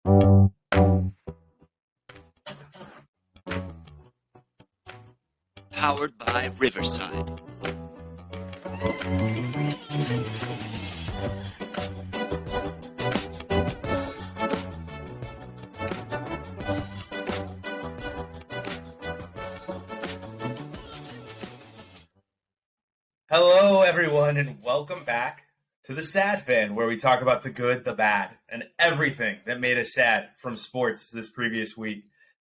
Powered by Riverside. Hello, everyone, and welcome back to the Sad Fan, where we talk about the good, the bad, and everything that made us sad from sports this previous week.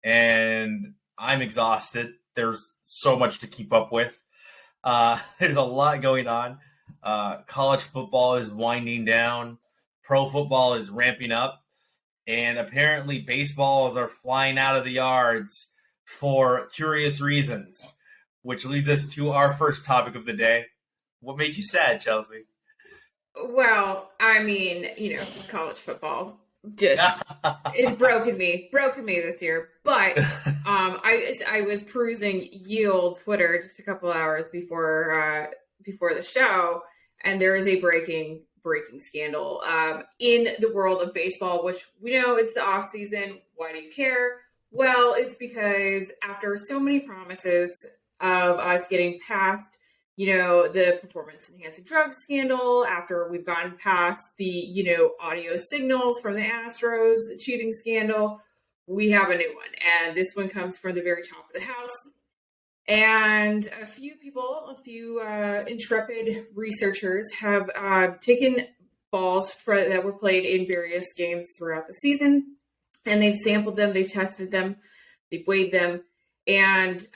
And I'm exhausted. There's so much to keep up with. There's a lot going on. College football is winding down. Pro football is ramping up. And apparently baseballs are flying out of the yards for curious reasons, which leads us to our first topic of the day. What made you sad, Chelsea? Well, I mean, college football just is broken me this year. But I was perusing Yield Twitter just a couple hours before the show, and there is a breaking scandal in the world of baseball, which we know it's the off season. Why do you care? Well, it's because after so many promises of us getting past, the performance-enhancing drug scandal, after we've gotten past the, audio signals from the Astros cheating scandal, we have a new one. And this one comes from the very top of the house. And a few intrepid researchers have taken balls that were played in various games throughout the season, and they've sampled them, they've tested them, they've weighed them. And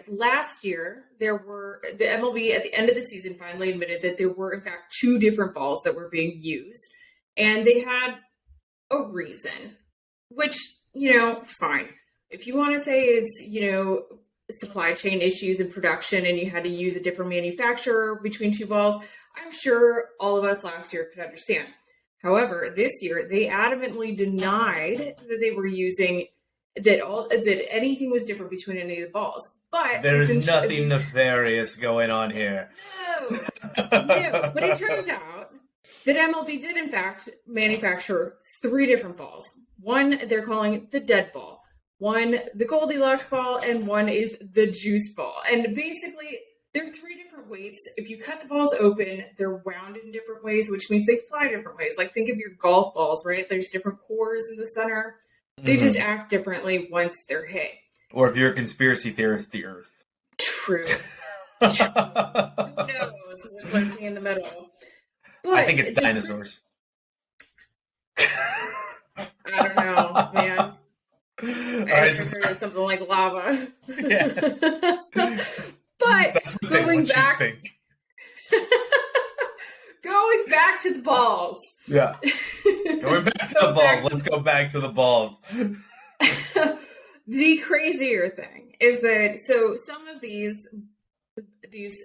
last year, the MLB at the end of the season finally admitted that there were, in fact, two different balls that were being used. And they had a reason, which, fine. If you want to say it's, supply chain issues in production and you had to use a different manufacturer between two balls, I'm sure all of us last year could understand. However, this year, they adamantly denied that they were using that anything was different between any of the balls. But there's nothing nefarious going on here. No. But it turns out that MLB did in fact manufacture three different balls. One they're calling the dead ball, one the Goldilocks ball, and one is the juice ball. And basically, there are three different weights. If you cut the balls open, they're wound in different ways, which means they fly different ways. Like think of your golf balls, right? There's different cores in the center. They just act differently once they're hit. Or if you're a conspiracy theorist, the Earth. True. Who knows what's lurking in the middle? But I think it's dinosaurs. I don't know, man. I prefer something like lava. Yeah. But going back to the balls. Yeah. Going back to the balls. Let's go back to the balls. The crazier thing is that some of these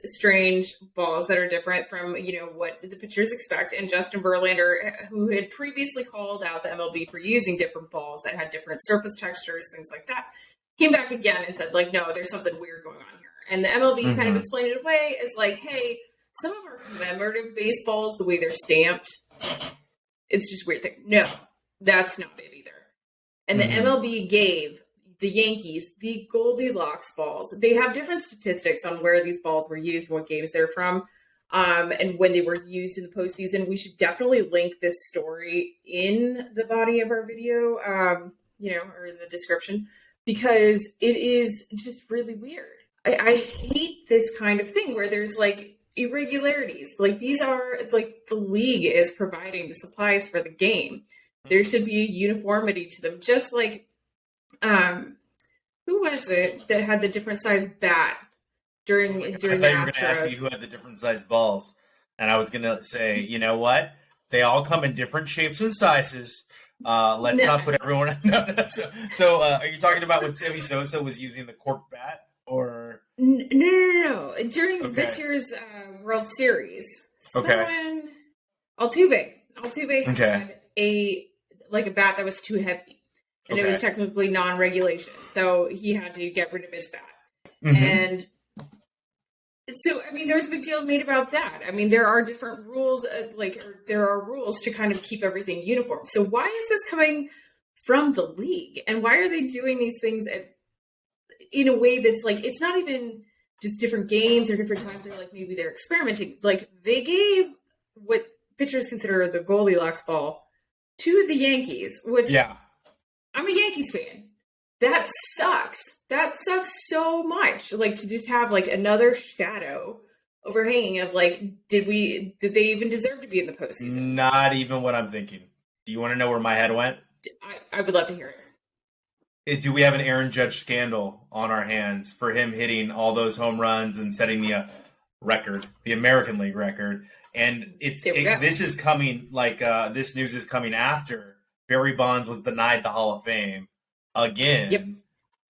strange balls that are different from what the pitchers expect, and Justin Verlander, who had previously called out the MLB for using different balls that had different surface textures, things like that, came back again and said no, there's something weird going on here. And the MLB kind of explained it away as hey, some of our commemorative baseballs, the way they're stamped, it's just weird thing. No, that's not it either. And the MLB gave the Yankees the Goldilocks balls. They have different statistics on where these balls were used, what games they're from, and when they were used in the postseason. We should definitely link this story in the body of our video, or in the description, because it is just really weird. I hate this kind of thing where there's irregularities. These are the league is providing the supplies for the game. There should be a uniformity to them. Just who was it that had the different size bat during the Astros? I thought you were going to ask me who had the different size balls, and I was going to say, you know what? They all come in different shapes and sizes. Let's not put everyone. So, are you talking about when Sammy Sosa was using the cork bat? Or no. During this year's World Series, someone Altuve had a bat that was too heavy, and it was technically non-regulation, so he had to get rid of his bat. And so, there was a big deal made about that. There are different rules, there are rules to kind of keep everything uniform. So why is this coming from the league. And why are they doing these things in a way that's like, it's not even just different games or different times, or like maybe they're experimenting. Like they gave what pitchers consider the Goldilocks ball to the Yankees, which I'm a Yankees fan. That sucks. That sucks so much. Like to just have like another shadow overhanging of like, did they even deserve to be in the postseason? Not even what I'm thinking. Do you want to know where my head went? I would love to hear it. Do we have an Aaron Judge scandal on our hands for him hitting all those home runs and setting the record, the American League record? And this is coming this news is coming after Barry Bonds was denied the Hall of Fame again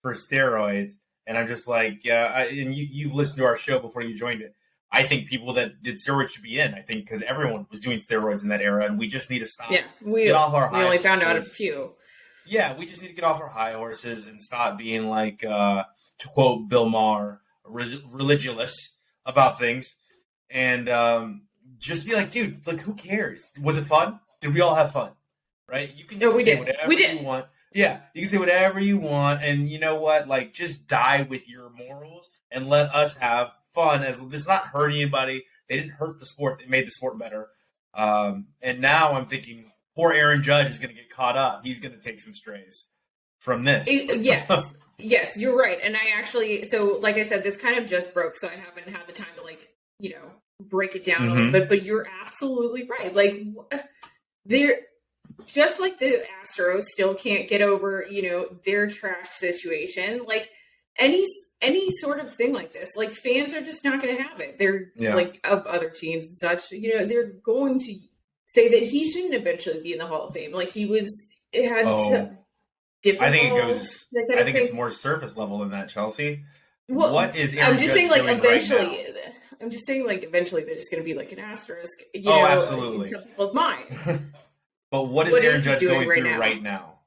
for steroids. And I'm just like, and you've listened to our show before you joined it. I think people that did steroids should be in. I think because everyone was doing steroids in that era, and we just need to stop. Yeah, get off our high horses. We only found out a few. Yeah, we just need to get off our high horses and stop being like, to quote Bill Maher, religious about things, and just be like, dude, like who cares? Was it fun? Did we all have fun? Right? You can say whatever you want. Yeah, you can say whatever you want, and you know what? Like, just die with your morals and let us have fun. As it's not hurting anybody. They didn't hurt the sport. They made the sport better. And now I'm thinking, poor Aaron Judge is going to get caught up. He's going to take some strays from this. Yes, you're right. And I actually, so like I said, this kind of just broke, so I haven't had the time to break it down a little bit. But you're absolutely right. Like they're just like the Astros still can't get over, their trash situation. Like any sort of thing like this, like fans are just not going to have it. They're like of other teams and such, they're going to say that he shouldn't eventually be in the Hall of Fame. Like he had different. I think it's more surface level than that, Chelsea. Well, what is Aaron I'm just Judge saying, like eventually. Right I'm just saying, like eventually, they're just going to be like an asterisk. Absolutely. In some people's minds. But what is Aaron Judge going through right now?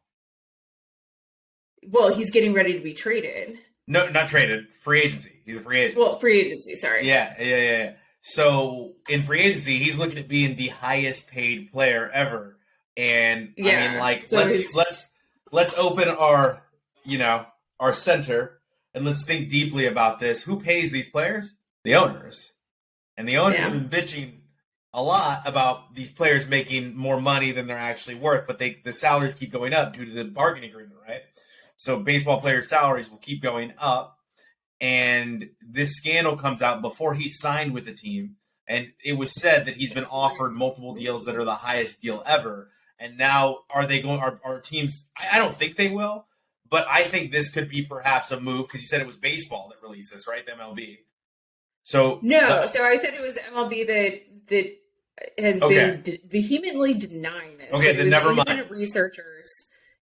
Well, he's getting ready to be traded. No, not traded. Free agency. He's a free agent. Well, free agency. Sorry. Yeah. So in free agency, he's looking at being the highest paid player ever. And I mean, like, so let's open our our center and let's think deeply about this. Who pays these players? The owners. And the owners have been bitching a lot about these players making more money than they're actually worth, but the salaries keep going up due to the bargaining agreement, right? So baseball players' salaries will keep going up. And this scandal comes out before he signed with the team. And it was said that he's been offered multiple deals that are the highest deal ever. And now are teams, I don't think they will, but I think this could be perhaps a move because you said it was baseball that released this, right? The MLB. So so I said it was MLB that has been vehemently denying this. Okay, then never mind. Researchers.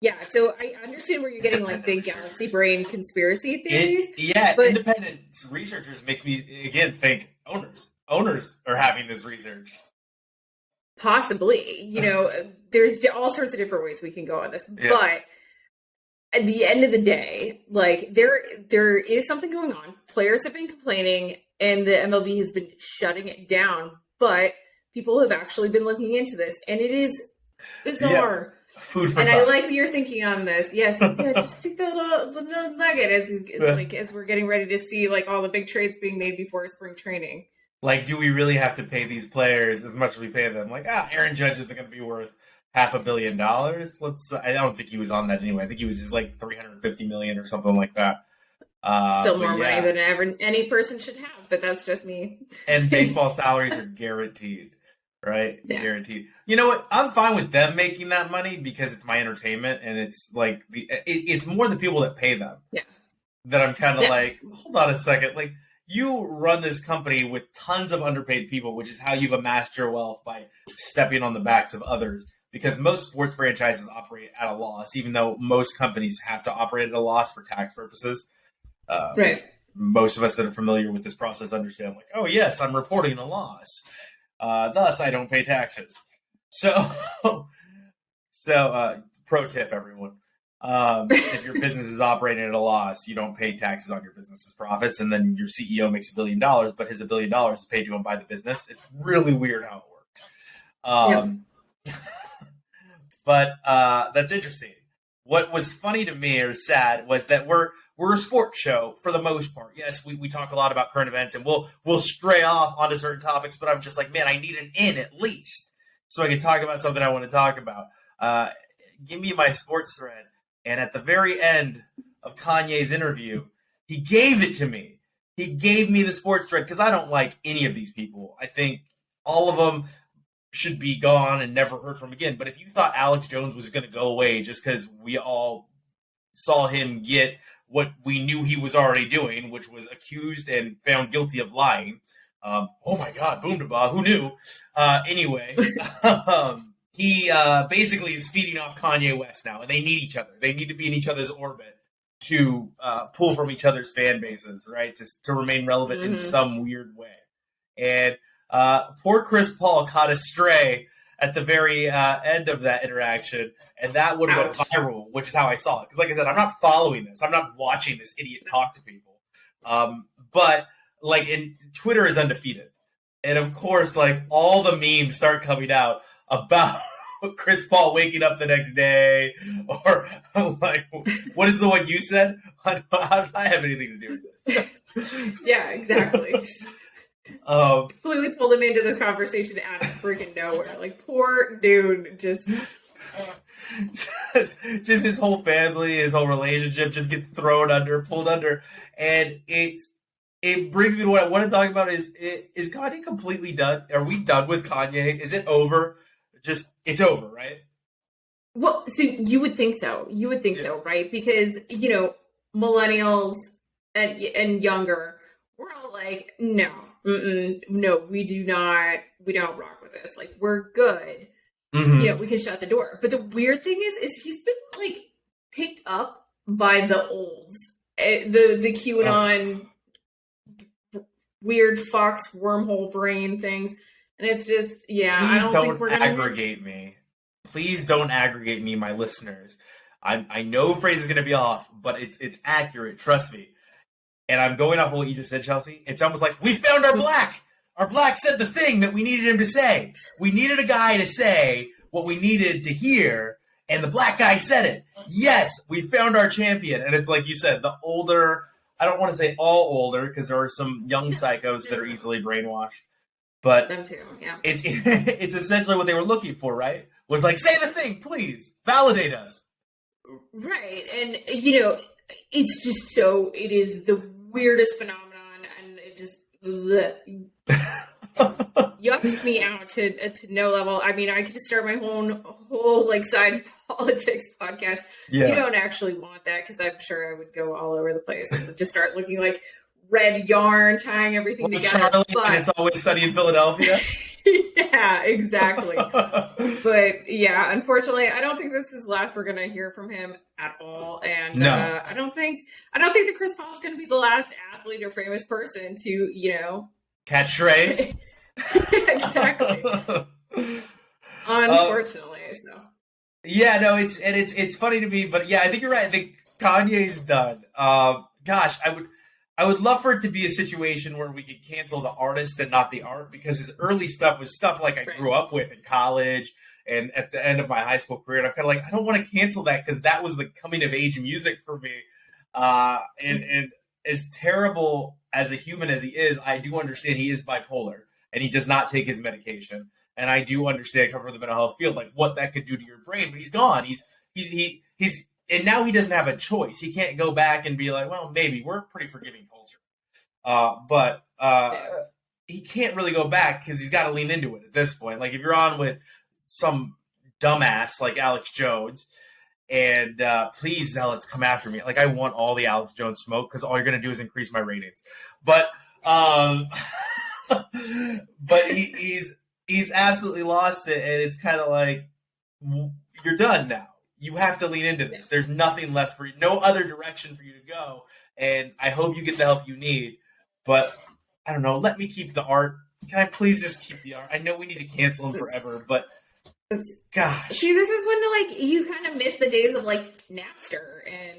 Yeah, so I understand where you're getting like big galaxy brain conspiracy theories. But independent researchers makes me again think owners are having this research. Possibly, there's all sorts of different ways we can go on this, but at the end of the day, like there is something going on. Players have been complaining, and the MLB has been shutting it down. But people have actually been looking into this, and it is bizarre. Yeah. Food for and thought. I like what you're thinking on this. Yes, just take the little nugget as we're getting ready to see like all the big trades being made before spring training. Like, do we really have to pay these players as much as we pay them? Like, Aaron Judge isn't going to be worth $500 million. I don't think he was on that anyway. I think he was just like $350 million or something like that. Still more money than any person should have, but that's just me. And baseball salaries are guaranteed, right? Yeah. Guaranteed. You know what? I'm fine with them making that money because it's my entertainment, and it's like it's more the people that pay them. Yeah. That I'm kind of like, hold on a second, like. You run this company with tons of underpaid people, which is how you've amassed your wealth by stepping on the backs of others. Because most sports franchises operate at a loss, even though most companies have to operate at a loss for tax purposes. Right. Most of us that are familiar with this process understand, like, oh, yes, I'm reporting a loss. Thus, I don't pay taxes. So pro tip, everyone. If your business is operating at a loss, you don't pay taxes on your business's profits, and then your CEO makes $1 billion, but his $1 billion is paid to him by the business. It's really weird how it works. But that's interesting. what was funny to me or sad was that we're a sports show for the most part. Yes, we talk a lot about current events and we'll stray off onto certain topics, but I'm just like, man, I need an in at least so I can talk about something I want to talk about. Give me my sports thread. And at the very end of Kanye's interview, he gave it to me. He gave me the sports thread because I don't like any of these people. I think all of them should be gone and never heard from again. But if you thought Alex Jones was going to go away just because we all saw him get what we knew he was already doing, which was accused and found guilty of lying. Oh my God, boom to ba, who knew? Anyway, he basically is feeding off Kanye West now, and they need each other. They need to be in each other's orbit to pull from each other's fan bases, right? Just to remain relevant in some weird way. And poor Chris Paul caught a stray at the very end of that interaction, and that would have went viral, which is how I saw it. Because like I said, I'm not following this. I'm not watching this idiot talk to people. But like, Twitter is undefeated. And of course, like, all the memes start coming out about Chris Paul waking up the next day, or like, what is the one you said? How did I have anything to do with this? Yeah, exactly. Completely pulled him into this conversation out of freaking nowhere. Like, poor dude, just his whole family, his whole relationship just gets pulled under, and it brings me to what I want to talk about is Kanye completely done? Are we done with Kanye? Is it over? It's over, right? Well, so you would think so. So, right? Because, millennials and younger, we're all like, no, we don't rock with this. Like, we're good. Mm-hmm. We can shut the door. But the weird thing is he's been like picked up by the olds, the QAnon weird Fox wormhole brain things. And it's just, Please don't aggregate me. Please don't aggregate me, my listeners. I know phrase is going to be off, but it's accurate. Trust me. And I'm going off of what you just said, Chelsea. It's almost like we found our black. Our black said the thing that we needed him to say. We needed a guy to say what we needed to hear, and the black guy said it. Yes, we found our champion. And it's like you said, the older, I don't want to say all older, because there are some young psychos that are easily brainwashed. But them too, yeah. It's essentially what they were looking for, right? Was like, say the thing, please. Validate us. Right. And, it's just it is the weirdest phenomenon, and it just yucks me out to no level. I mean, I could start my whole like side politics podcast. Yeah. You don't actually want that, because I'm sure I would go all over the place and just start looking like red yarn, tying everything together. Charlie, and It's Always Sunny in Philadelphia. Yeah, exactly. But yeah, unfortunately, I don't think this is the last we're going to hear from him at all. And no. I don't think that Chris Paul is going to be the last athlete or famous person to, catch strays. Exactly. Unfortunately, so. Yeah, no, it's funny to me, but yeah, I think you're right. I think Kanye's done. Gosh, I would love for it to be a situation where we could cancel the artist and not the art, because his early stuff was stuff like I grew up with in college and at the end of my high school career. And I'm kind of like, I don't want to cancel that, because that was the coming of age music for me. And as terrible as a human as he is, I do understand he is bipolar and he does not take his medication. And I do understand, come from the mental health field, like what that could do to your brain. But he's gone. He's and now he doesn't have a choice. He can't go back and be like, well, maybe we're a pretty forgiving culture. But he can't really go back, because he's got to lean into it at this point. Like, if you're on with some dumbass like Alex Jones, and please, zealots, come after me. Like, I want all the Alex Jones smoke, because all you're going to do is increase my ratings. But but he's absolutely lost it, and it's kind of like, you're done now. You have to lean into this. There's nothing left for you, no other direction for you to go. And I hope you get the help you need. But I don't know. Let me keep the art. Can I please just keep the art? I know we need to cancel him forever, but gosh. See, this is when like you kind of miss the days of like Napster and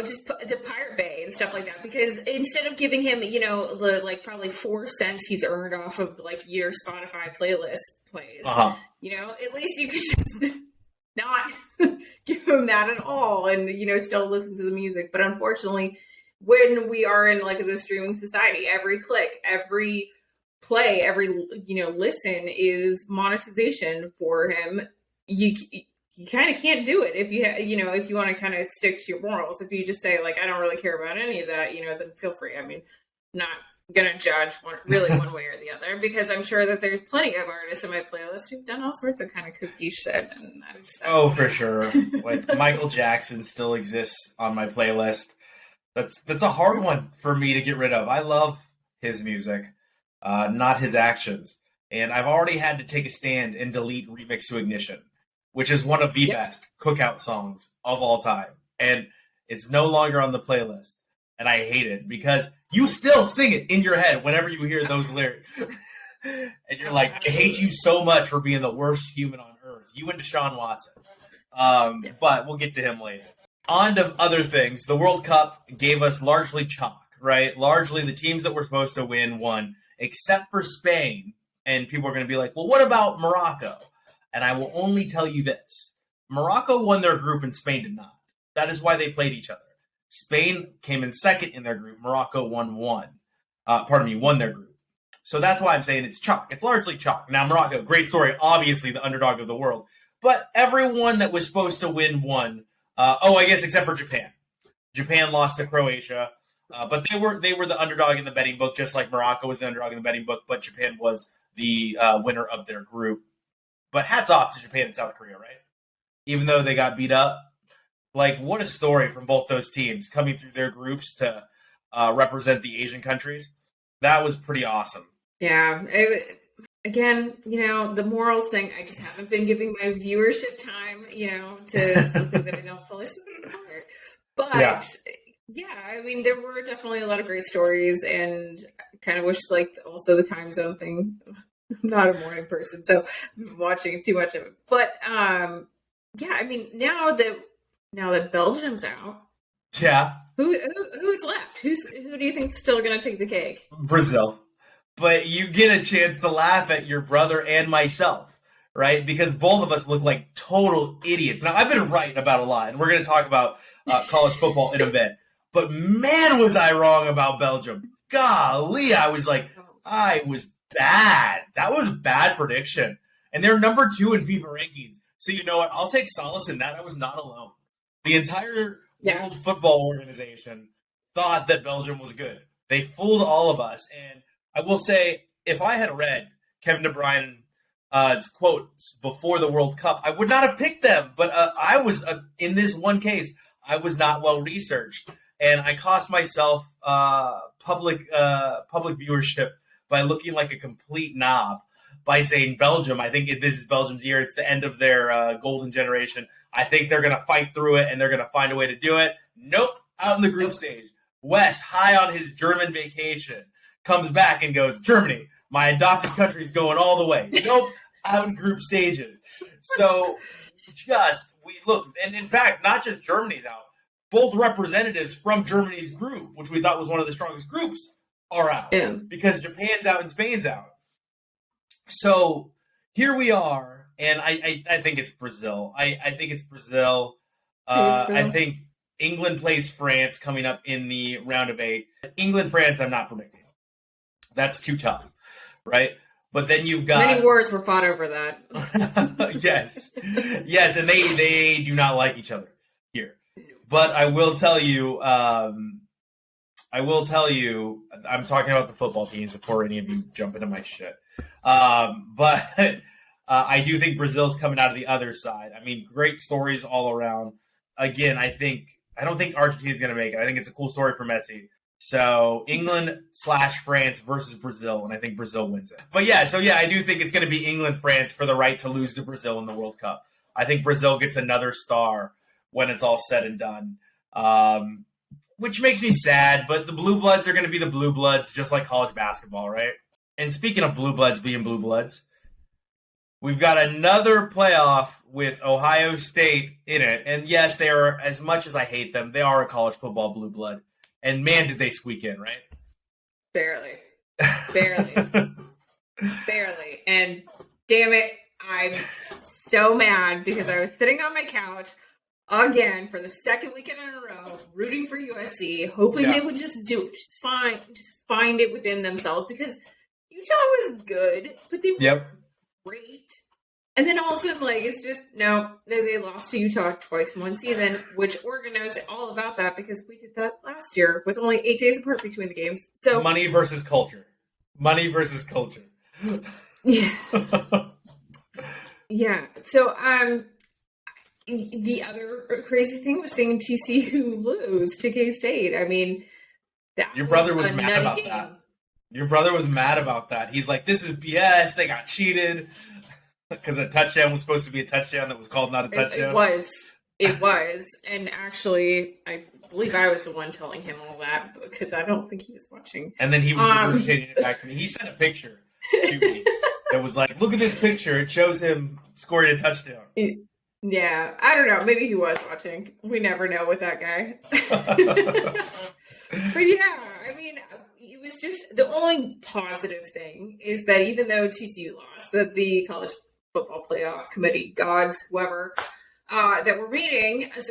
just the Pirate Bay and stuff like that. Because instead of giving him the like probably 4 cents he's earned off of like your Spotify playlist plays, at least you could just not give him that at all, and still listen to the music. But unfortunately, when we are in like the streaming society, every click, every play, every listen is monetization for him. You kind of can't do it if if you want to kind of stick to your morals. If you just say like, I don't really care about any of that, then feel free. I mean, not gonna judge one way or the other, because I'm sure that there's plenty of artists in my playlist who've done all sorts of kind of kooky shit, and for sure. Like Michael Jackson still exists on my playlist. That's a hard one for me to get rid of. I love his music, not his actions, and I've already had to take a stand and delete Remix to Ignition, which is one of the best cookout songs of all time, and it's no longer on the playlist, and I hate it because you still sing it in your head whenever you hear those lyrics. And you're like, I hate you so much for being the worst human on earth. You and Deshaun Watson. But we'll get to him later. On to other things. The World Cup gave us largely chalk, right? Largely the teams that were supposed to won, except for Spain. And people are going to be like, well, what about Morocco? And I will only tell you this. Morocco won their group and Spain did not. That is why they played each other. Spain came in second in their group. Morocco won their group. So that's why I'm saying it's chalk. It's largely chalk. Now, Morocco, great story. Obviously, the underdog of the world. But everyone that was supposed to won. I guess except for Japan. Japan lost to Croatia. But they were the underdog in the betting book, just like Morocco was the underdog in the betting book. But Japan was the winner of their group. But hats off to Japan and South Korea, right? Even though they got beat up. Like, what a story from both those teams coming through their groups to represent the Asian countries. That was pretty awesome. Yeah. Again, the morals thing, I just haven't been giving my viewership time, to something that I don't fully support. But, I mean, there were definitely a lot of great stories, and I kind of wish, like, also the time zone thing. I'm not a morning person, so I'm watching too much of it. But, I mean, now that Belgium's out, who's left? Who do you think's still going to take the cake? Brazil. But you get a chance to laugh at your brother and myself, right? Because both of us look like total idiots. Now, I've been right about a lot, and we're going to talk about college football in a bit. But man, was I wrong about Belgium. Golly, I was bad. That was a bad prediction. And they're number 2 in FIFA rankings. So you know what? I'll take solace in that. I was not alone. The entire World Football Organization thought that Belgium was good. They fooled all of us. And I will say, if I had read Kevin De Bruyne's quotes before the World Cup, I would not have picked them. But I was, in this one case, I was not well researched. And I cost myself public viewership by looking like a complete knob by saying Belgium. I think this is Belgium's year. It's the end of their golden generation. I think they're going to fight through it, and they're going to find a way to do it. Nope, out in the group stage. Wes, high on his German vacation, comes back and goes, Germany, my adopted country's going all the way. Nope, out in group stages. So we look, and in fact, not just Germany's out. Both representatives from Germany's group, which we thought was one of the strongest groups, are out. Yeah. Because Japan's out and Spain's out. So here we are, and I think it's Brazil. I think it's Brazil. I think England plays France coming up in the round of 8. England-France, I'm not predicting. That's too tough, right? But then you've got... Many wars were fought over that. Yes, and they do not like each other here. But I will tell you, I'm talking about the football teams before any of you jump into my shit. But I do think Brazil's coming out of the other side. I mean, great stories all around. Again, I don't think Argentina's going to make it. I think it's a cool story for Messi. So England/France versus Brazil, and I think Brazil wins it. But I do think it's going to be England-France for the right to lose to Brazil in the World Cup. I think Brazil gets another star when it's all said and done, which makes me sad. But the Blue Bloods are going to be the Blue Bloods, just like college basketball, right? And speaking of Blue Bloods being Blue Bloods, we've got another playoff with Ohio State in it. And yes, they are, as much as I hate them, they are a college football Blue Blood. And man, did they squeak in, right? Barely. And damn it, I'm so mad because I was sitting on my couch again for the second weekend in a row, rooting for USC, hoping they would just do it, just find it within themselves because Utah was good, but they were great. And then all of a sudden, like, it's just, no, they lost to Utah twice in one season, which Oregon knows all about that because we did that last year with only 8 days apart between the games. So money versus culture. Money versus culture. Yeah. Yeah. So, the other crazy thing was seeing TCU lose to K-State. I mean, your brother was mad about that. Your brother was mad about that. He's like, this is BS. They got cheated. Because a touchdown was supposed to be a touchdown that was called not a touchdown. It was. And actually, I believe I was the one telling him all that because I don't think he was watching. And then he was regurgitating it back to me. He sent a picture to me that was like, look at this picture. It shows him scoring a touchdown. Yeah. I don't know. Maybe he was watching. We never know with that guy. But yeah, I mean, it was just the only positive thing is that even though TCU lost, that the college football playoff committee, gods, whoever, that were meeting a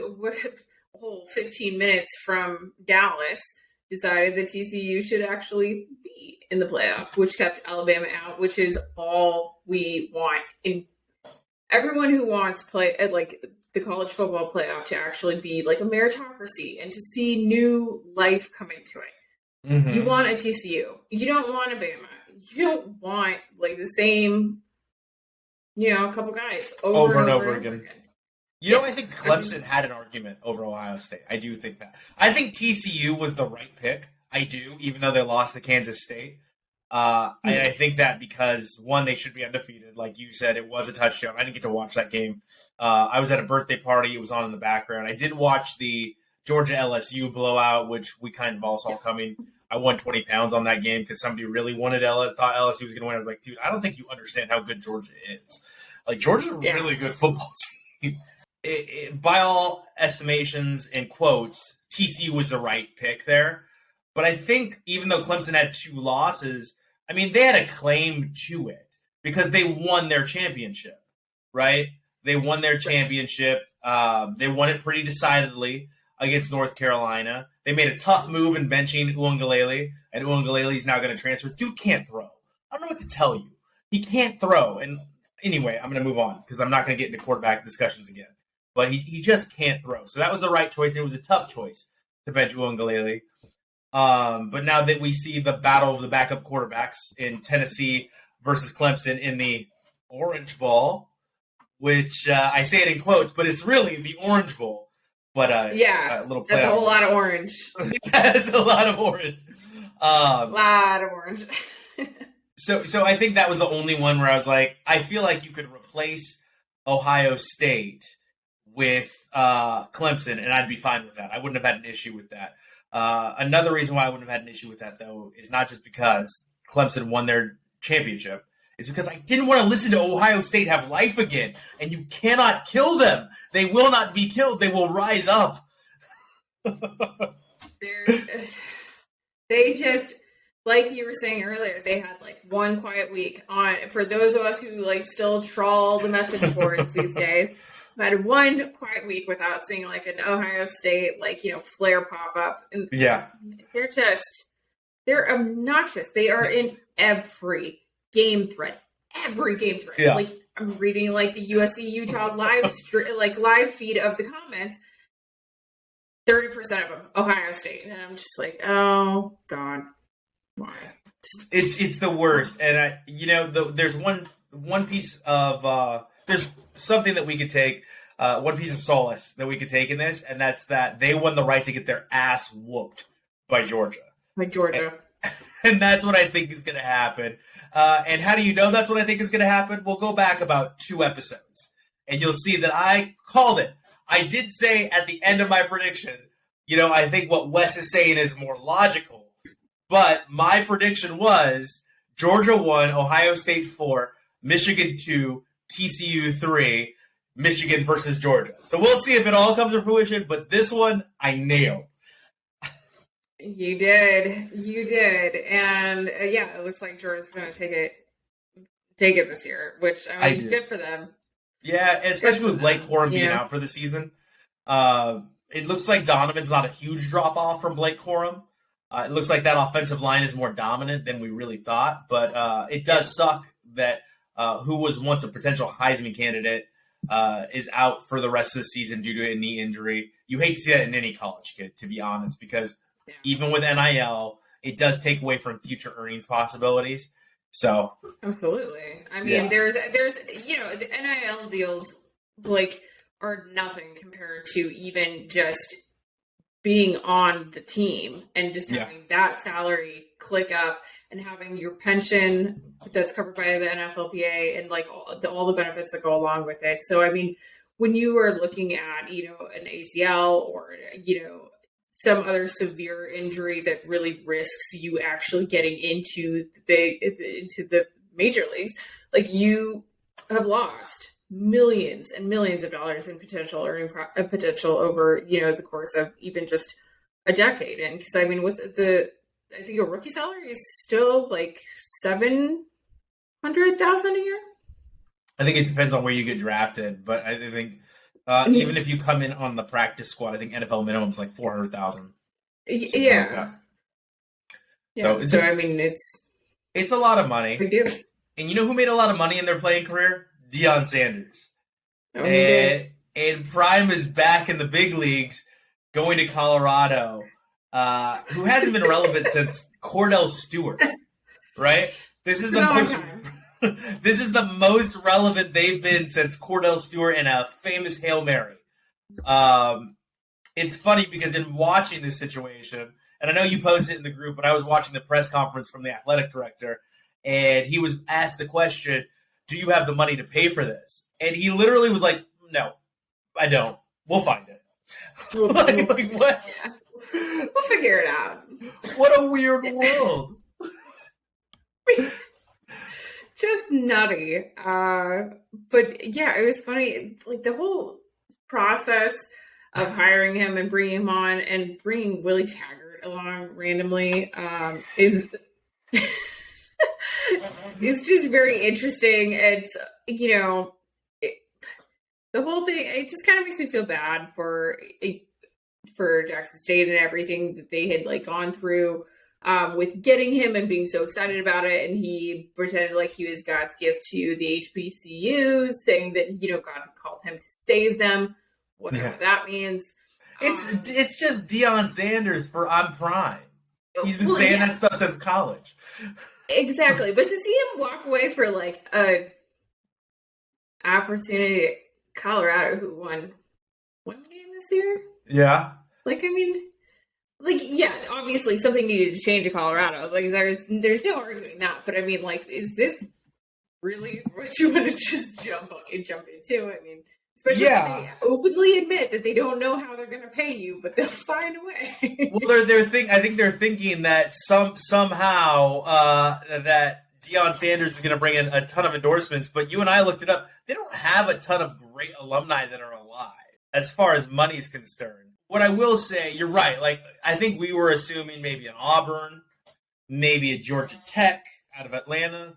whole 15 minutes from Dallas decided that TCU should actually be in the playoff, which kept Alabama out, which is all we want. In everyone who wants like the college football playoff to actually be like a meritocracy and to see new life come into it. Mm-hmm. You want a TCU. You don't want a Bama. You don't want like the same, a couple guys over and over again. I think Clemson had an argument over Ohio State. I do think that. I think TCU was the right pick. I do, even though they lost to Kansas State. I think that because, one, they should be undefeated. Like you said, it was a touchdown. I didn't get to watch that game. I was at a birthday party. It was on in the background. I did watch the Georgia LSU blowout, which we kind of all saw coming. I won 20 pounds on that game because somebody really thought LSU was going to win. I was like, dude, I don't think you understand how good Georgia is. Like, Georgia's a really good football team. By all estimations and quotes, TCU was the right pick there. But I think even though Clemson had 2 losses, I mean, they had a claim to it because they won their championship, right? They won their championship. They won it pretty decidedly against North Carolina. They made a tough move in benching Uiagalelei, and Uiagalelei is now going to transfer. Dude can't throw. I don't know what to tell you. He can't throw. And anyway, I'm going to move on because I'm not going to get into quarterback discussions again. But he just can't throw. So that was the right choice, and it was a tough choice to bench Uiagalelei. But now that we see the battle of the backup quarterbacks in Tennessee versus Clemson in the Orange Bowl, which I say it in quotes, but it's really the Orange Bowl. But a little that's a whole lot of orange. That's a lot of orange. Lot of orange. So I think that was the only one where I was like, I feel like you could replace Ohio State with Clemson, and I'd be fine with that. I wouldn't have had an issue with that. Another reason why I wouldn't have had an issue with that, though, is not just because Clemson won their championship. It's because I didn't want to listen to Ohio State have life again. And you cannot kill them. They will not be killed. They will rise up. They just, like you were saying earlier, they had like one quiet week on. For those of us who like still trawl the message boards these days, I had one quiet week without seeing like an Ohio State flare pop up. And they're obnoxious. They are in every game thread. Yeah. Like I'm reading like the USC Utah live feed of the comments. 30% of them Ohio State, and I'm just like, oh God, why? It's the worst. And there's one piece of there's something that we could take. One piece of solace that we could take in this, and that's that they won the right to get their ass whooped by Georgia. And that's what I think is going to happen. And how do you know that's what I think is going to happen? We'll go back about 2 episodes, and you'll see that I called it. I did say at the end of my prediction, I think what Wes is saying is more logical. But my prediction was Georgia 1, Ohio State 4, Michigan 2, TCU 3, Michigan versus Georgia. So we'll see if it all comes to fruition, but this one I nailed. You did. And it looks like Georgia's going to take it take it this year, which I mean, do. good for them. Yeah, especially with Blake Corum being Yeah. out for the season. It looks like Donovan's not a huge drop off from Blake Corum. It looks like that offensive line is more dominant than we really thought, but it does suck that who was once a potential Heisman candidate is out for the rest of the season due to a knee injury. You hate to see that in any college kid, to be honest, because even with NIL, it does take away from future earnings possibilities. So Absolutely. I mean, there's the NIL deals like are nothing compared to even just being on the team and just having that salary click up and having your pension that's covered by the NFLPA and like all the benefits that go along with it. So, I mean, when you are looking at, an ACL or, some other severe injury that really risks you actually getting into the major leagues, like you have lost millions and millions of dollars in potential earning potential over, the course of even just a decade. And because I mean, I think a rookie salary is still like $700,000 a year. I think it depends on where you get drafted, but I think even if you come in on the practice squad, I think NFL minimum is like 400,000. Yeah. So I mean, it's a lot of money. Big deal. And you know who made a lot of money in their playing career? Deion Sanders. Oh, and Prime is back in the big leagues, going to Colorado, who hasn't been relevant since Cordell Stewart, right? This is the most relevant they've been since Cordell Stewart and a famous Hail Mary. It's funny because in watching this situation, and I know you posted it in the group, but I was watching the press conference from the athletic director, and he was asked the question, do you have the money to pay for this? And he literally was like, no, I don't. We'll find it. like what? Yeah. We'll figure it out. What a weird world. Just nutty. But yeah, it was funny. Like the whole process of hiring him and bringing him on and bringing Willie Taggart along randomly is it's just very interesting. It's the whole thing. It just kind of makes me feel bad for Jackson State and everything that they had like gone through with getting him and being so excited about it. And he pretended like he was God's gift to the HBCUs, saying that God called him to save them, whatever that means. It's just Deion Sanders for on Prime. He's been saying that stuff since college. Exactly. But to see him walk away for like a opportunity at Colorado, who won one game this year. Yeah. Like, I mean, like, yeah, obviously something needed to change in Colorado. Like, there's no arguing that. But I mean, like, is this really what you want to just jump into? I mean, especially when they openly admit that they don't know how they're going to pay you, but they'll find a way. Well, I think they're thinking that somehow that Deion Sanders is going to bring in a ton of endorsements. But you and I looked it up. They don't have a ton of great alumni that are alive as far as money is concerned. What I will say, you're right. Like, I think we were assuming maybe an Auburn, maybe a Georgia Tech out of Atlanta.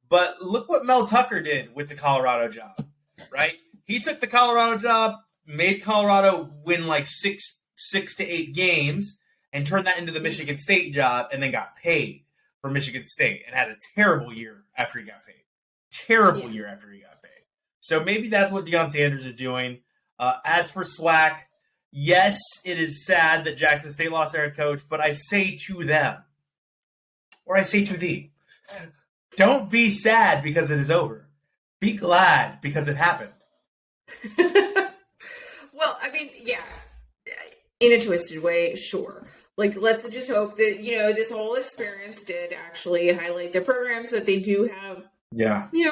But look what Mel Tucker did with the Colorado job, right? He took the Colorado job, made Colorado win like six to 8 games, and turned that into the Michigan State job, and then got paid for Michigan State and had a terrible year after he got paid. Terrible year after he got paid. So maybe that's what Deion Sanders is doing. As for Swack, yes, it is sad that Jackson State lost their head coach, but I say to them, or I say to thee, don't be sad because it is over. Be glad because it happened. Well, I mean, yeah, in a twisted way, sure. Like, let's just hope that, this whole experience did actually highlight their programs, that they do have,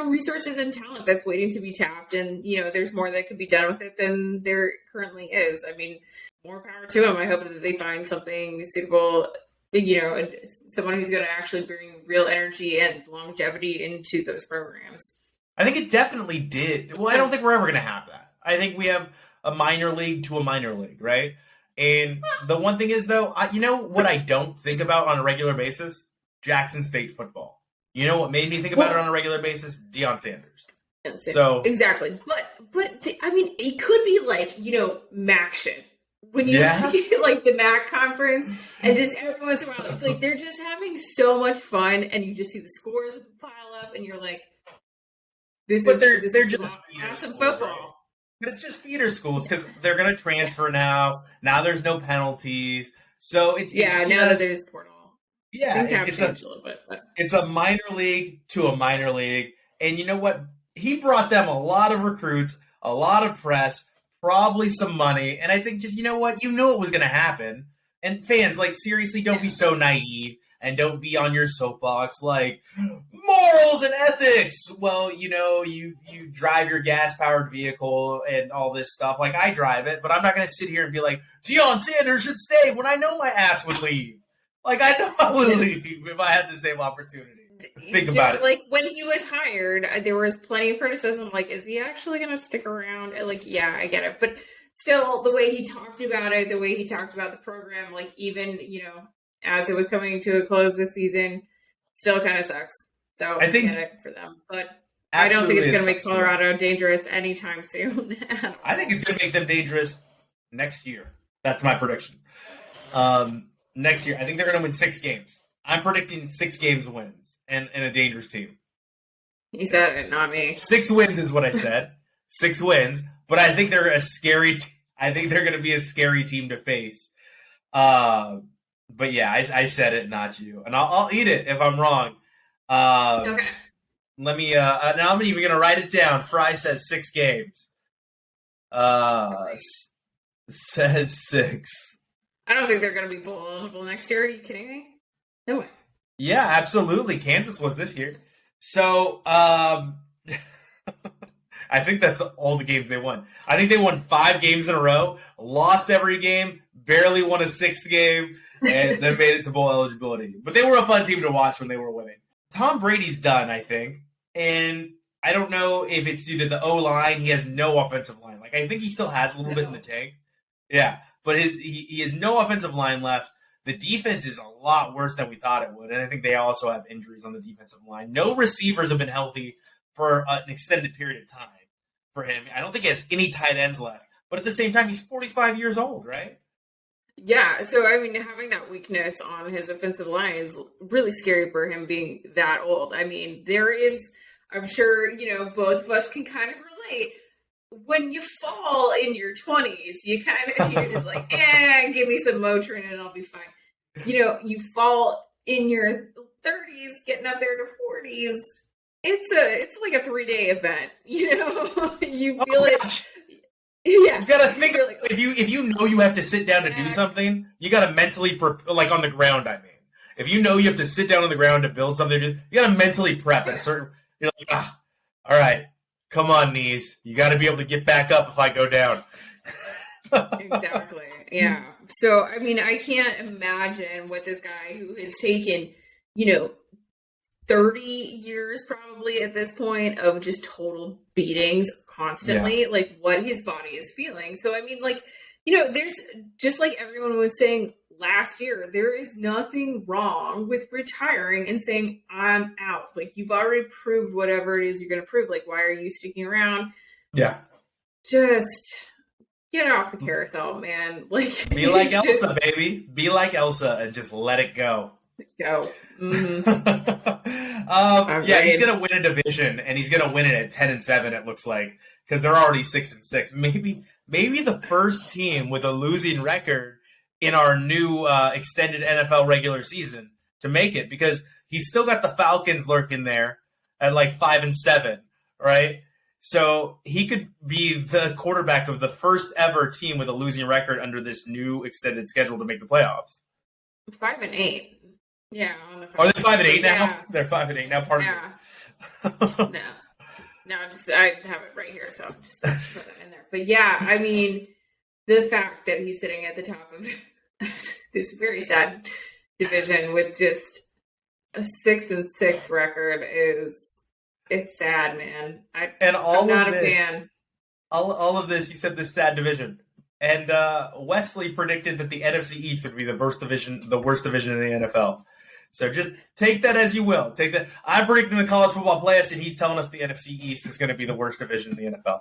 resources and talent that's waiting to be tapped. And, there's more that could be done with it than there currently is. I mean, more power to them. I hope that they find something suitable, someone who's going to actually bring real energy and longevity into those programs. I think it definitely did. Well, I don't think we're ever going to have that. I think we have a minor league to a minor league, right? And the one thing is, though, what I don't think about on a regular basis? Jackson State football. You know what made me think about it on a regular basis? Deion Sanders. So exactly, but I mean, it could be like Mac shit when you see like the Mac conference and just every once in a while, it's like they're just having so much fun, and you just see the scores pile up, and you're like, "This is just awesome football." Right? But it's just feeder schools because they're going to transfer now. Now there's no penalties, so it's now that there's portal. Yeah, things have changed a little bit. But. It's a minor league to a minor league, and you know what? He brought them a lot of recruits, a lot of press, probably some money, and I think just what? You know it was going to happen. And fans, like, seriously, don't be so naive and don't be on your soapbox like morals and ethics. Well, you drive your gas-powered vehicle and all this stuff. Like, I drive it, but I'm not going to sit here and be like, Deion Sanders should stay when I know my ass would leave. Like, I know I would leave if I had the same opportunity. Think about it. Just like when he was hired, there was plenty of criticism. Like, is he actually going to stick around? And like, yeah, I get it. But still, the way he talked about it, the way he talked about the program, like even, as it was coming to a close this season, still kind of sucks. So I think get it for them. But I don't think it's going to make Colorado dangerous anytime soon. I think it's going to make them dangerous next year. That's my prediction. Next year, I think they're going to win 6 games. I'm predicting 6 games wins and a dangerous team. You said it, not me. 6 wins is what I said. 6 wins, but I think they're I think they're going to be a scary team to face. But yeah, I said it, not you, and I'll eat it if I'm wrong. Okay. Let me. Now I'm even going to write it down. Frye says 6 games. Says 6. I don't think they're going to be bowl eligible next year. Are you kidding me? No way. Yeah, absolutely. Kansas was this year. So, I think that's all the games they won. I think they won 5 games in a row, lost every game, barely won a 6th game, and then made it to bowl eligibility. But they were a fun team to watch when they were winning. Tom Brady's done, I think. And I don't know if it's due to the O-line. He has no offensive line. Like, I think he still has a little bit in the tank. Yeah. But he has no offensive line left. The defense is a lot worse than we thought it would. And I think they also have injuries on the defensive line. No receivers have been healthy for an extended period of time for him. I don't think he has any tight ends left. But at the same time, he's 45 years old, right? Yeah. So, I mean, having that weakness on his offensive line is really scary for him being that old. I mean, there is, I'm sure, both of us can kind of relate. When you fall in your 20s, you're just like, give me some Motrin and I'll be fine. You fall in your 30s, getting up there to 40s. It's like a 3-day event. You feel it. Yeah, you gotta think like, if you know you have to sit down to do something, you gotta mentally like on the ground. I mean, if you know you have to sit down on the ground to build something, you gotta mentally prep a certain. You're like, all right. Come on, knees. You got to be able to get back up if I go down. Exactly. Yeah. So, I mean, I can't imagine what this guy who has taken, 30 years probably at this point of just total beatings constantly, like what his body is feeling. So, I mean, like, there's just like everyone was saying last year, there is nothing wrong with retiring and saying, I'm out. Like, you've already proved whatever it is you're going to prove. Like, why are you sticking around? Yeah. Just get off the carousel, man. Like, be like Elsa, baby. Be like Elsa and just let it go. Go. Mm-hmm. Yeah, he's going to win a division, and he's going to win it at 10-7, it looks like, because they're already 6-6. Maybe the first team with a losing record in our new extended NFL regular season to make it, because he's still got the Falcons lurking there at like 5-7, right? So he could be the quarterback of the first ever team with a losing record under this new extended schedule to make the playoffs. 5-8. Yeah. Are they 5-8 now? Yeah. They're 5-8 now. Pardon me. No, just I have it right here, so just put that in there. But yeah, I mean, the fact that he's sitting at the top of this very sad division with just a 6-6 record it's sad, man. I'm not a fan. All of this, you said this sad division. And Wesley predicted that the NFC East would be the worst division in the NFL. So just take that as you will. Take that. I'm predicting the college football playoffs, and he's telling us the NFC East is going to be the worst division in the NFL.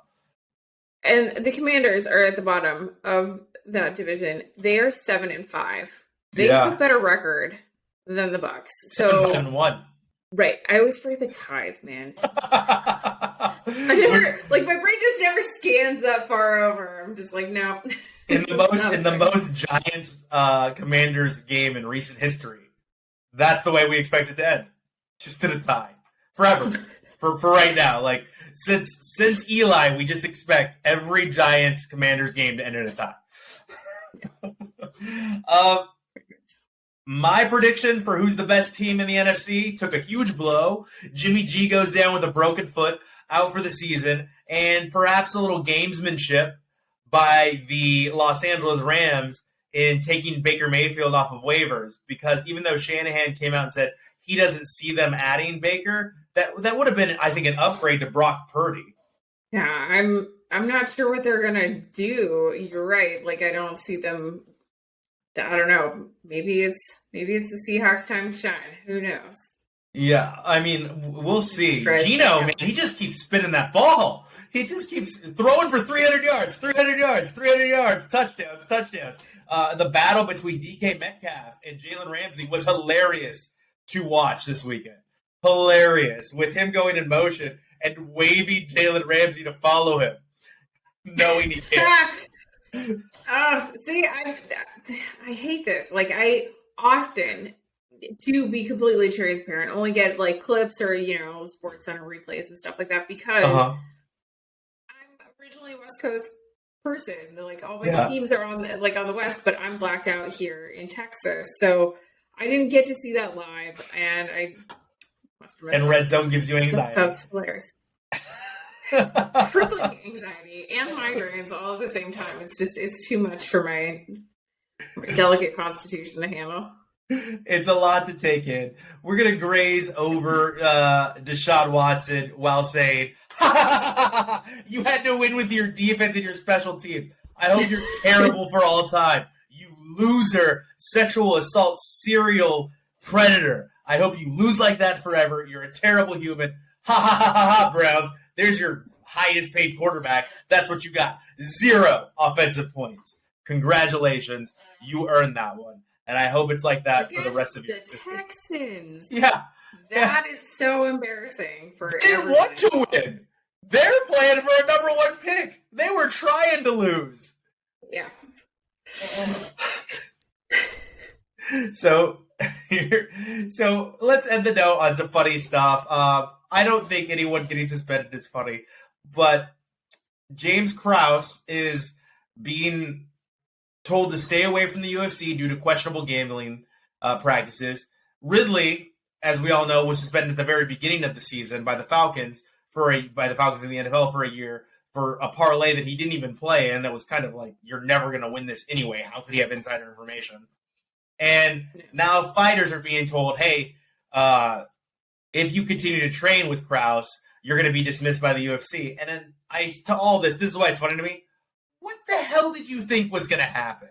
And the Commanders are at the bottom of that division. They are 7-5. They have a better record than the Bucks. So 7-1. Right. I always forget the ties, man. I never, like, my brain just never scans that far over. I'm just like, no. In the most Giants Commanders game in recent history, that's the way we expect it to end. Just in a tie. Forever. for right now. Like, since Eli, we just expect every Giants Commanders game to end in a tie. My prediction for who's the best team in the NFC took a huge blow. Jimmy G goes down with a broken foot, out for the season, and perhaps a little gamesmanship by the Los Angeles Rams in taking Baker Mayfield off of waivers. Because even though Shanahan came out and said he doesn't see them adding Baker, that would have been, I think, an upgrade to Brock Purdy. Yeah, I'm not sure what they're gonna do. You're right. Like, I don't see them. I don't know. Maybe it's the Seahawks' time to shine. Who knows? Yeah, I mean, we'll see. Gino, man, he just keeps spinning that ball. He just keeps throwing for 300 yards, touchdowns. The battle between DK Metcalf and Jalen Ramsey was hilarious to watch this weekend. Hilarious. With him going in motion and waving Jalen Ramsey to follow him, knowing he can't. See, I hate this. Like, I often, to be completely transparent, only get like clips or Sports Center replays and stuff like that because I'm originally a West Coast person. Like, all my teams are on the West, but I'm blacked out here in Texas, so I didn't get to see that live, and I must have missed and Red Zone gives you anxiety. That sounds hilarious. Crippling anxiety and migraines all at the same time. It's too much for my delicate constitution to handle. It's a lot to take in. We're going to graze over Deshaun Watson while saying, you had to win with your defense and your special teams. I hope you're terrible for all time. You loser, sexual assault, serial predator. I hope you lose like that forever. You're a terrible human. Ha ha ha ha ha, Browns. There's your highest paid quarterback. That's what you got. 0 offensive points. Congratulations. You earned that one. And I hope it's like that for the rest of your existence. Texans. Yeah. That is so embarrassing for They didn't want to win. They're playing for a number 1 pick. They were trying to lose. Yeah. So let's end the note on some funny stuff. I don't think anyone getting suspended is funny, but James Krause is being told to stay away from the UFC due to questionable gambling practices. Ridley, as we all know, was suspended at the very beginning of the season by the Falcons in the NFL for a year for a parlay that he didn't even play, and that was kind of like, you're never going to win this anyway. How could he have insider information? And now fighters are being told, hey, if you continue to train with Krause, you're going to be dismissed by the UFC. And then to all this is why it's funny to me. What the hell did you think was going to happen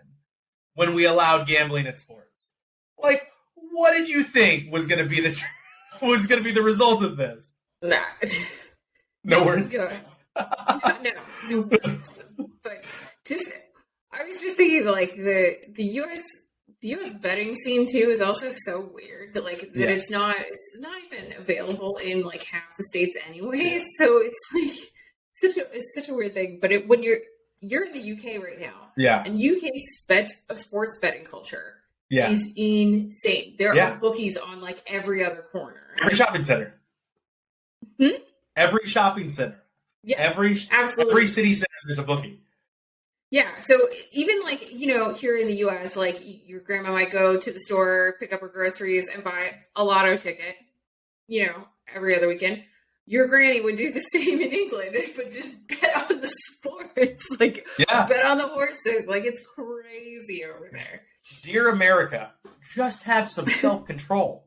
when we allowed gambling in sports? Like, what did you think was going to be the result of this? Nah. No words. No words. But I was just thinking, like, the U.S. betting scene too is also so weird. Like, that it's not even available in like half the states anyways. So it's like such a weird thing. But when you're in the UK right now, and UK sports betting culture is insane. There are bookies on like every other corner. Every shopping center. Every shopping center. Yeah, absolutely. Every city center there's a bookie. Yeah, so even like, here in the U.S., like your grandma might go to the store, pick up her groceries, and buy a lotto ticket, every other weekend. Your granny would do the same in England, but just bet on the sports, like bet on the horses. Like, it's crazy over there. Dear America, just have some self-control.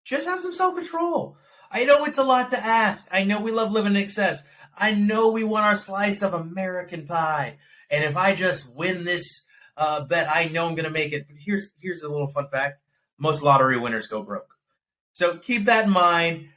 Just have some self-control. I know it's a lot to ask. I know we love living in excess. I know we want our slice of American pie. And if I just win this bet, I know I'm going to make it. But here's a little fun fact. most lottery winners go broke. So keep that in mind.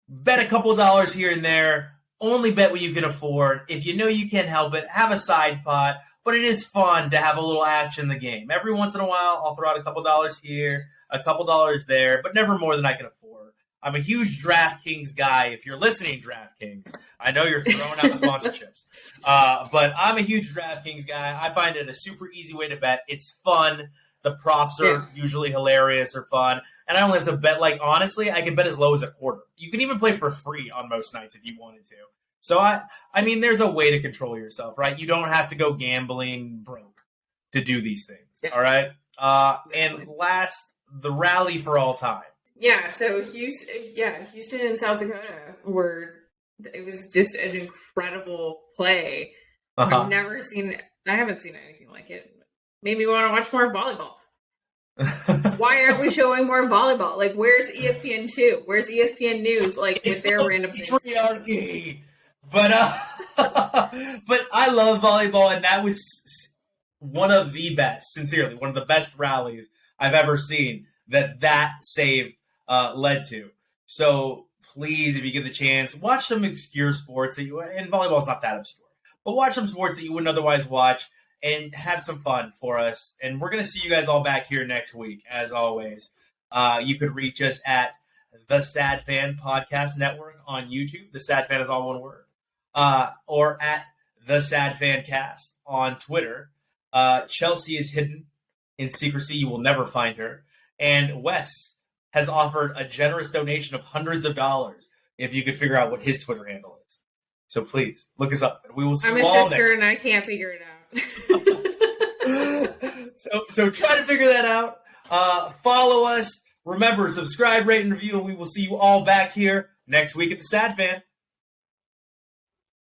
Bet a couple dollars here and there. Only bet what you can afford. If you know you can't help it, have a side pot. But it is fun to have a little action in the game. Every once in a while, I'll throw out a couple dollars here, a couple dollars there, but never more than I can afford. I'm a huge DraftKings guy. If you're listening, DraftKings, I know you're throwing out sponsorships. But I'm a huge DraftKings guy. I find it a super easy way to bet. It's fun. The props are usually hilarious or fun. And I only have to bet, honestly, I can bet as low as a quarter. You can even play for free on most nights if you wanted to. So, I mean, there's a way to control yourself, right? You don't have to go gambling broke to do these things, all right? And last, the rally for all time. Yeah, so Houston and South Dakota it was just an incredible play. I haven't seen anything like it. Made me want to watch more volleyball. Why aren't we showing more volleyball? Where's ESPN2? Where's ESPN News? With their random patriarchy. But but I love volleyball, and that was one of the best, sincerely, one of the best rallies I've ever seen that save led to. So please, if you get the chance, watch some obscure sports and volleyball's not that obscure, but watch some sports that you wouldn't otherwise watch and have some fun for us. And we're going to see you guys all back here next week, as always. You could reach us at the Sad Fan Podcast Network on YouTube. The Sad Fan is all one word. Or at the Sad Fan Cast on Twitter. Chelsea is hidden in secrecy. You will never find her. And Wes has offered a generous donation of hundreds of dollars if you could figure out what his Twitter handle is. So please look us up, and we will see you all next week. I'm a sister, and I can't figure it out. So try to figure that out. Follow us. Remember, subscribe, rate, and review, and we will see you all back here next week at the Sad Fan.